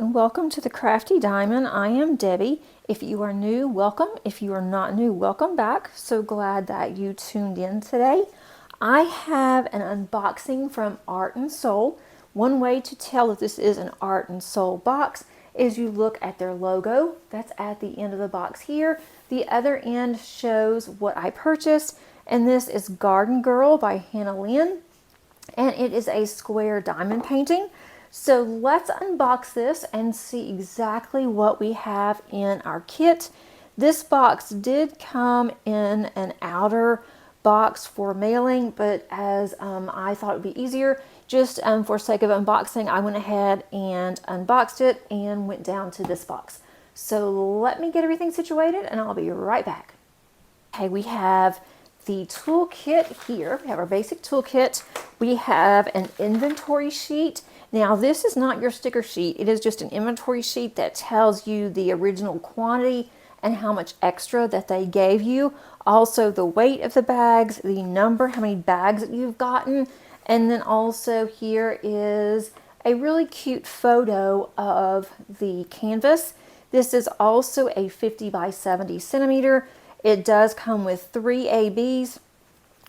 and welcome to the Crafty Diamond. I am Debbie. If you are new, welcome. If you are not new, welcome back. So glad that you tuned in today. I have an unboxing from Art and Soul. One way to tell if this is an Art and Soul box is you look at their logo. That's at the end of the box here. The other end shows what I purchased, and this is Garden Girl by Hannah Lynn, and it is a square diamond painting. So let's unbox this and see exactly what we have in our kit. This box did come in an outer box for mailing, but as I thought it would be easier, just for sake of unboxing, I went ahead and unboxed it and went down to this box. So let me get everything situated and I'll be right back. Okay, we have the toolkit here. We have our basic toolkit. We have an inventory sheet. Now this is not your sticker sheet. It is just an inventory sheet that tells you the original quantity and how much extra that they gave you. Also the weight of the bags, the number, how many bags that you've gotten. And then also here is a really cute photo of the canvas. This is also a 50 by 70 centimeter. It does come with 3 ABs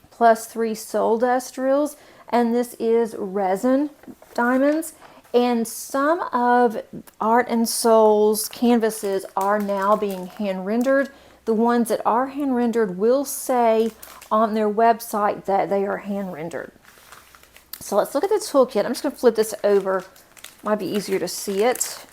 plus 3 soul dust drills, and this is resin diamonds. And some of Art and Soul's canvases are now being hand rendered. The ones that are hand rendered will say on their website that they are hand rendered. So let's look at the toolkit. I'm just going to flip this over. Might be easier to see it.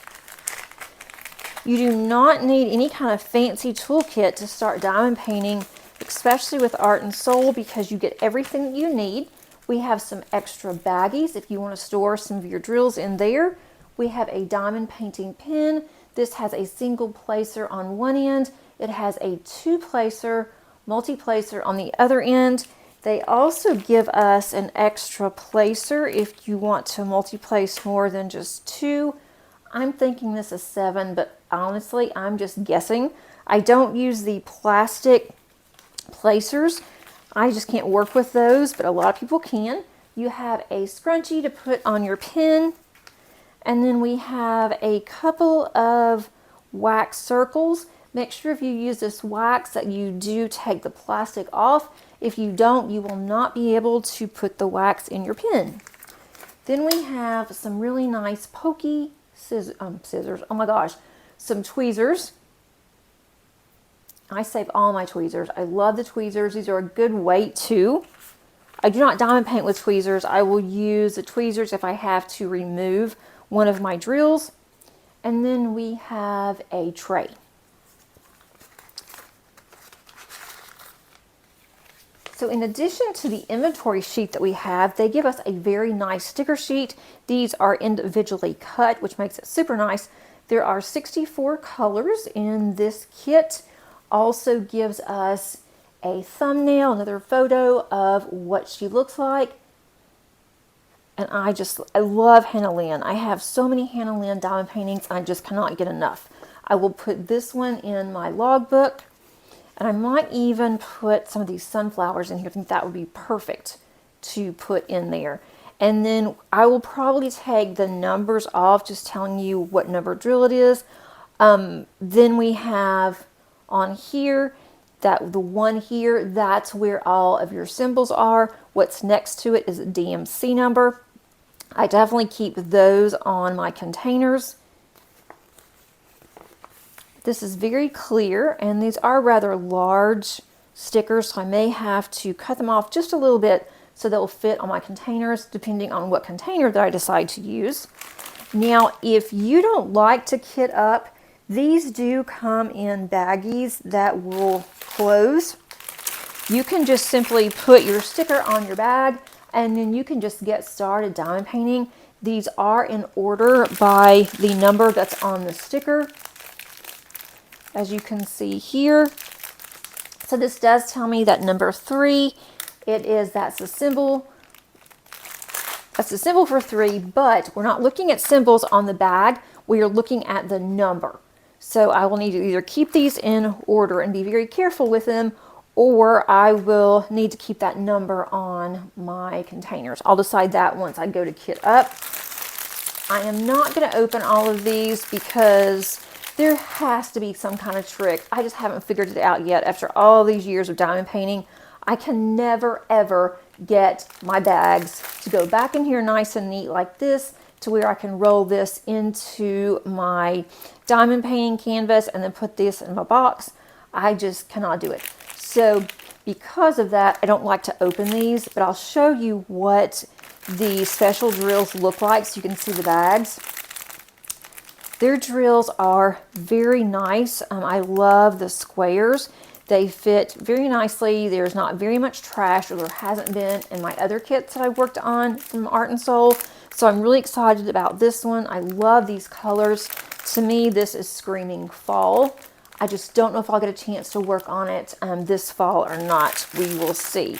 You do not need any kind of fancy toolkit to start diamond painting, especially with Art and Soul, because you get everything that you need. We have some extra baggies if you want to store some of your drills in there. We have a diamond painting pen. This has a single placer on one end. It has a 2-placer, multi-placer on the other end. They also give us an extra placer if you want to multi-place more than just 2. I'm thinking this is 7, but honestly, I'm just guessing. I don't use the plastic placers. I just can't work with those, but a lot of people can. You have a scrunchie to put on your pen, and then we have a couple of wax circles. Make sure if you use this wax that you do take the plastic off. If you don't, you will not be able to put the wax in your pen. Then we have some really nice pokey scissors. Oh my gosh, some tweezers. I save all my tweezers. I love the tweezers. These are a good weight too. I do not diamond paint with tweezers. I will use the tweezers if I have to remove one of my drills. And then we have a tray. So in addition to the inventory sheet that we have, they give us a very nice sticker sheet. These are individually cut, which makes it super nice. There are 64 colors in this kit. Also gives us a thumbnail, another photo of what she looks like. And I love Hannah Lynn. I have so many Hannah Lynn diamond paintings, I just cannot get enough. I will put this one in my logbook. And I might even put some of these sunflowers in here. I think that would be perfect to put in there. And then I will probably take the numbers off, just telling you what number drill it is. Then we have on here, the one here, that's where all of your symbols are. What's next to it is a DMC number. I definitely keep those on my containers. This is very clear, and these are rather large stickers, so I may have to cut them off just a little bit so they'll fit on my containers, depending on what container that I decide to use. Now, if you don't like to kit up, these do come in baggies that will close. You can just simply put your sticker on your bag, and then you can just get started diamond painting. These are in order by the number that's on the sticker, as you can see here. So this does tell me that number 3, that's the symbol. That's the symbol for 3, but we're not looking at symbols on the bag. We are looking at the number. So I will need to either keep these in order and be very careful with them, or I will need to keep that number on my containers. I'll decide that once I go to kit up. I am not going to open all of these because there has to be some kind of trick. I just haven't figured it out yet. After all these years of diamond painting, I can never ever get my bags to go back in here nice and neat like this, to where I can roll this into my diamond painting canvas and then put this in my box. I just cannot do it. So because of that, I don't like to open these, but I'll show you what the special drills look like so you can see the bags. Their drills are very nice. I love the squares. They fit very nicely. There's not very much trash, or there hasn't been in my other kits that I've worked on from Art and Soul. So I'm really excited about this one. I love these colors. To me, this is screaming fall. I just don't know if I'll get a chance to work on it this fall or not. We will see.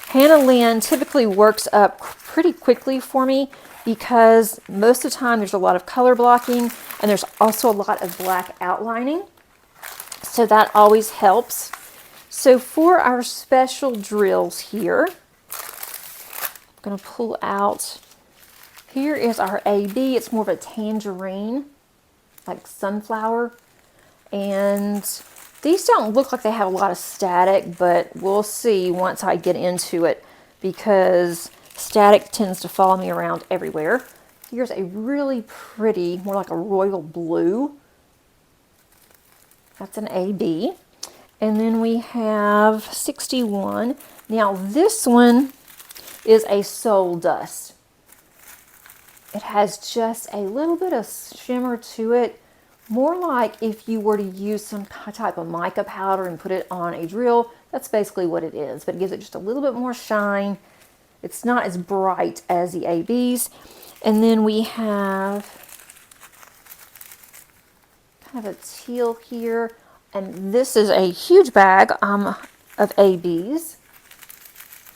Hannah Lynn typically works up pretty quickly for me because most of the time there's a lot of color blocking and there's also a lot of black outlining. So that always helps. So for our special drills here, I'm going to pull out, here is our AB. It's more of a tangerine, like sunflower. And these don't look like they have a lot of static, but we'll see once I get into it because static tends to follow me around everywhere. Here's a really pretty, more like a royal blue. That's an AB. And then we have 61. Now this one is a soul dust. It has just a little bit of shimmer to it. More like if you were to use some type of mica powder and put it on a drill. That's basically what it is, but it gives it just a little bit more shine. It's not as bright as the ABs. And then we have kind of a teal here. And this is a huge bag of ABs.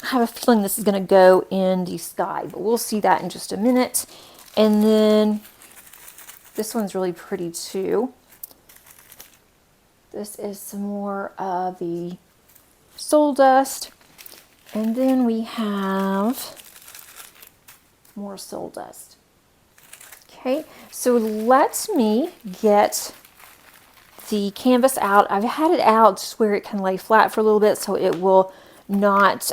I have a feeling this is going to go in the sky, but we'll see that in just a minute. And then this one's really pretty too. This is some more of the soul dust. And then we have more soul dust. Okay, so let me get the canvas out. I've had it out just where it can lay flat for a little bit so it will not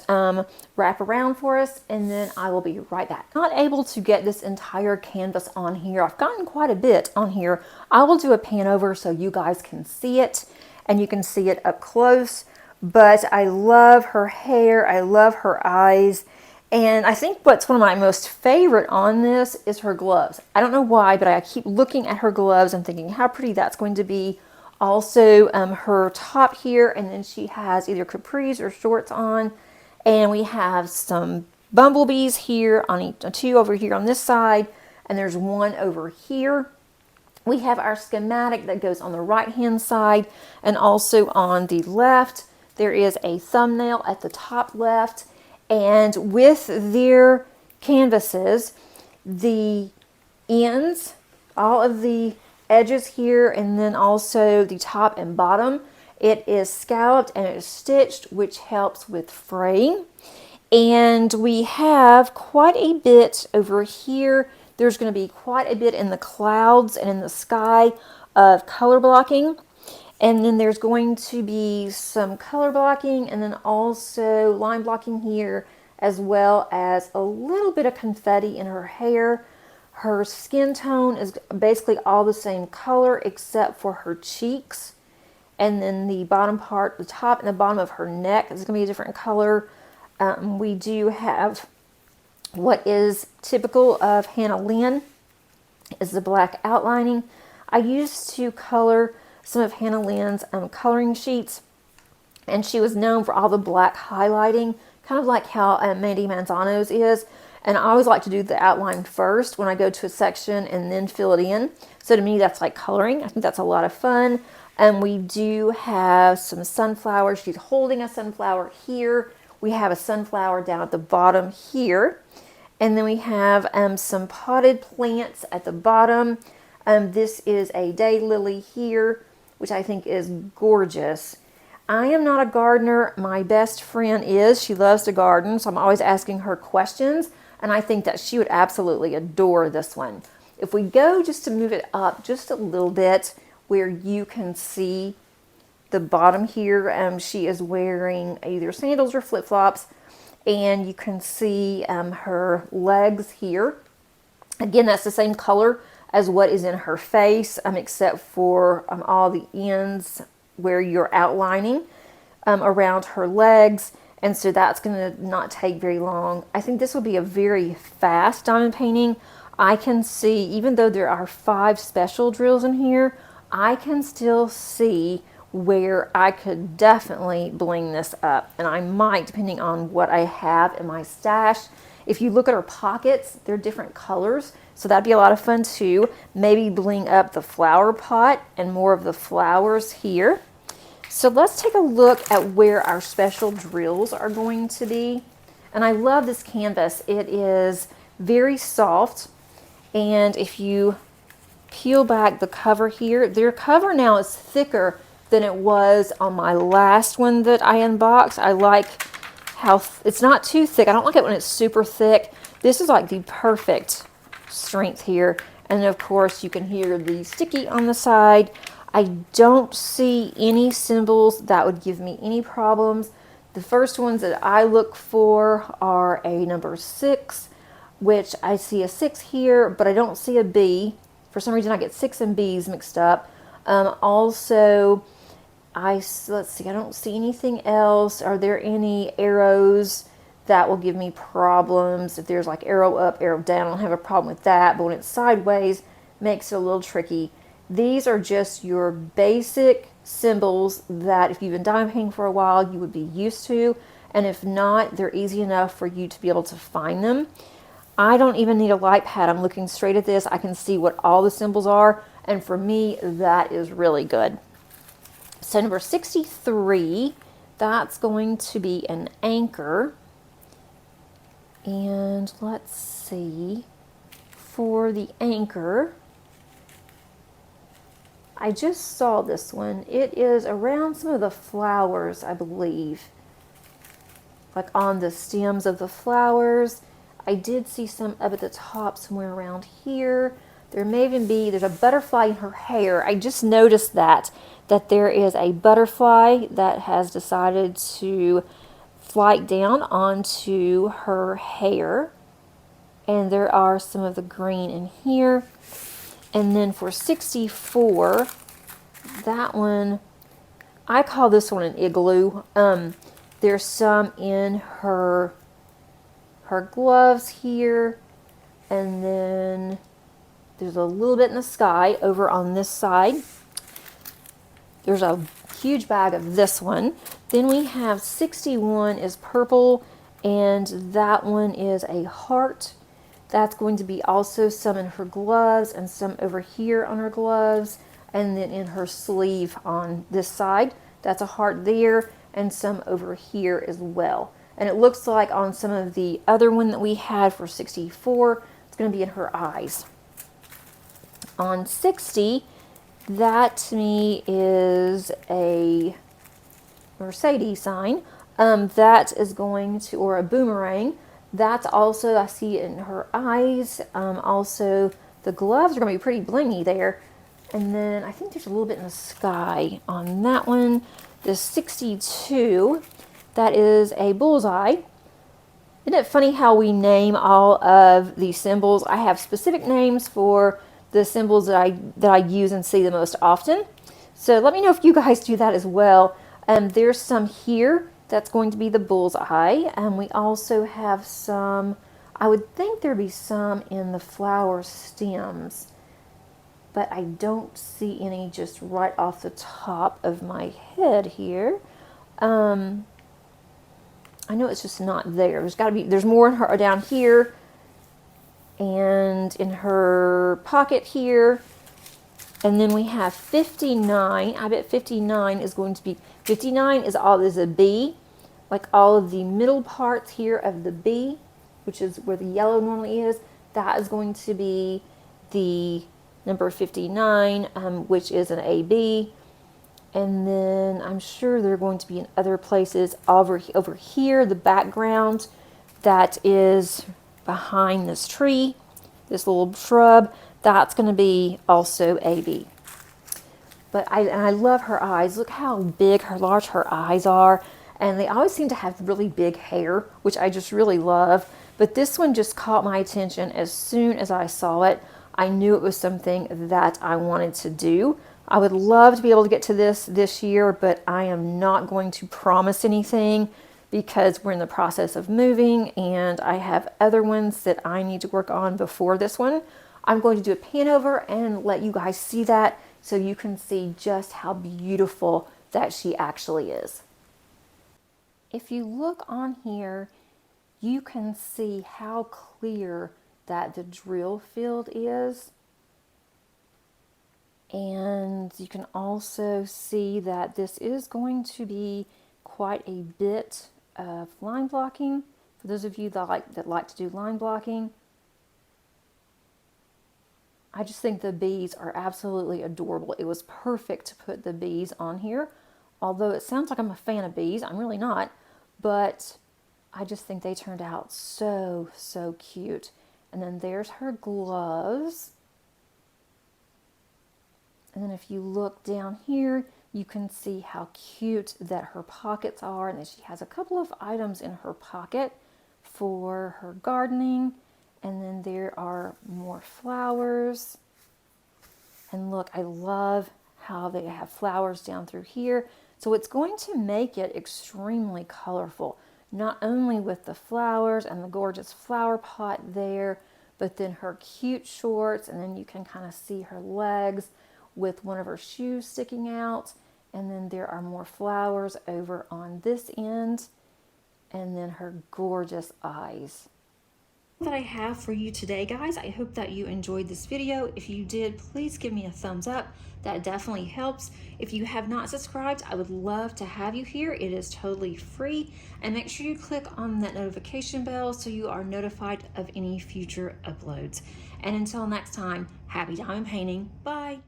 wrap around for us, and then I will be right back. Not able to get this entire canvas on here. I've gotten quite a bit on here. I will do a pan over so you guys can see it and you can see it up close, but I love her hair. I love her eyes. And I think what's one of my most favorite on this is her gloves. I don't know why, but I keep looking at her gloves and thinking how pretty that's going to be. Also, her top here, and then she has either capris or shorts on. And we have some bumblebees here on each, two over here on this side, and there's one over here. We have our schematic that goes on the right-hand side, and also on the left, there is a thumbnail at the top left. And with their canvases, the ends, all of the edges here, and then also the top and bottom, it is scalloped and it is stitched, which helps with fraying. And we have quite a bit over here. There's going to be quite a bit in the clouds and in the sky of color blocking. And then there's going to be some color blocking and then also line blocking here, as well as a little bit of confetti in her hair. Her skin tone is basically all the same color except for her cheeks. And then the bottom part, the top and the bottom of her neck is going to be a different color. We do have what is typical of Hannah Lynn is the black outlining. I used to color some of Hannah Lynn's coloring sheets, and she was known for all the black highlighting, kind of like how Mandy Manzano's is. And I always like to do the outline first when I go to a section and then fill it in. So to me, that's like coloring. I think that's a lot of fun. And we do have some sunflowers. She's holding a sunflower here. We have a sunflower down at the bottom here. And then we have some potted plants at the bottom. This is a daylily here, which I think is gorgeous. I am not a gardener. My best friend is. She loves to garden, so I'm always asking her questions, and I think that she would absolutely adore this one. If we go just to move it up just a little bit where you can see the bottom here, she is wearing either sandals or flip-flops, and you can see her legs here. Again, that's the same color as what is in her face, except for all the ends where you're outlining around her legs. And so that's going to not take very long. I think this will be a very fast diamond painting. I can see, even though there are 5 special drills in here, I can still see where I could definitely bling this up. And I might, depending on what I have in my stash. If you look at her pockets, they're different colors. So that'd be a lot of fun too. Maybe bling up the flower pot and more of the flowers here. So let's take a look at where our special drills are going to be. And I love this canvas. It is very soft. And if you peel back the cover here, their cover now is thicker than it was on my last one that I unboxed. I like how it's not too thick. I don't like it when it's super thick. This is like the perfect strength here. And of course you can hear the sticky on the side. I don't see any symbols that would give me any problems. The first ones that I look for are a number 6, which I see a 6 here, but I don't see a B. For some reason I get 6 and B's mixed up. Also, let's see, I don't see anything else. Are there any arrows that will give me problems? If there's like arrow up, arrow down, I don't have a problem with that, but when it's sideways, makes it a little tricky. These are just your basic symbols that if you've been diamond painting for a while, you would be used to. And if not, they're easy enough for you to be able to find them. I don't even need a light pad. I'm looking straight at this. I can see what all the symbols are. And for me, that is really good. So number 63, that's going to be an anchor. And let's see, for the anchor, I just saw this one. It is around some of the flowers, I believe. Like on the stems of the flowers. I did see some up at the top somewhere around here. There may even be, there's a butterfly in her hair. I just noticed that there is a butterfly that has decided to fly down onto her hair. And there are some of the green in here. And then for 64, that one, I call this one an igloo. There's some in her gloves here, and then there's a little bit in the sky over on this side. There's a huge bag of this one. Then we have 61 is purple, and that one is a heart. That's going to be also some in her gloves and some over here on her gloves, and then in her sleeve on this side. That's a heart there, and some over here as well. And it looks like on some of the other one that we had for 64, it's going to be in her eyes. On 60, that to me is a Mercedes sign. That is going to, or a boomerang. That's also, I see it in her eyes. Also, the gloves are going to be pretty blingy there. And then I think there's a little bit in the sky on that one. The 62, that is a bullseye. Isn't it funny how we name all of these symbols? I have specific names for the symbols that I use and see the most often. So let me know if you guys do that as well. There's some here. That's going to be the bullseye. And we also have some, I would think there'd be some in the flower stems, but I don't see any just right off the top of my head here. I know it's just not there. There's got to be, there's more in her down here and in her pocket here. And then we have 59. I bet 59 is going to be, 59 is all, is a B, like all of the middle parts here of the B, which is where the yellow normally is. That is going to be the number 59, which is an AB. And then I'm sure they're going to be in other places over here, the background that is behind this tree. this little shrub, that's going to be also AB. But I love her eyes. Look how big, how large her eyes are. And they always seem to have really big hair, which I just really love. But this one just caught my attention as soon as I saw it. I knew it was something that I wanted to do. I would love to be able to get to this year, but I am not going to promise anything because we're in the process of moving and I have other ones that I need to work on before this one. I'm going to do a pan over and let you guys see that so you can see just how beautiful that she actually is. If you look on here, you can see how clear that the drill field is. And you can also see that this is going to be quite a bit of line blocking. For those of you that like to do line blocking, I just think the bees are absolutely adorable. It was perfect to put the bees on here. Although it sounds like I'm a fan of bees, I'm really not. But I just think they turned out so, so cute. And then there's her gloves. And then if you look down here, you can see how cute that her pockets are. And then she has a couple of items in her pocket for her gardening. And then there are more flowers. And look, I love how they have flowers down through here. So it's going to make it extremely colorful, not only with the flowers and the gorgeous flower pot there, but then her cute shorts, and then you can kind of see her legs with one of her shoes sticking out. And then there are more flowers over on this end, and then her gorgeous eyes. That I have for you today, guys. I hope that you enjoyed this video. If you did, please give me a thumbs up. That definitely helps. If you have not subscribed, I would love to have you here. It is totally free. And make sure you click on that notification bell so you are notified of any future uploads. And until next time, happy diamond painting. Bye.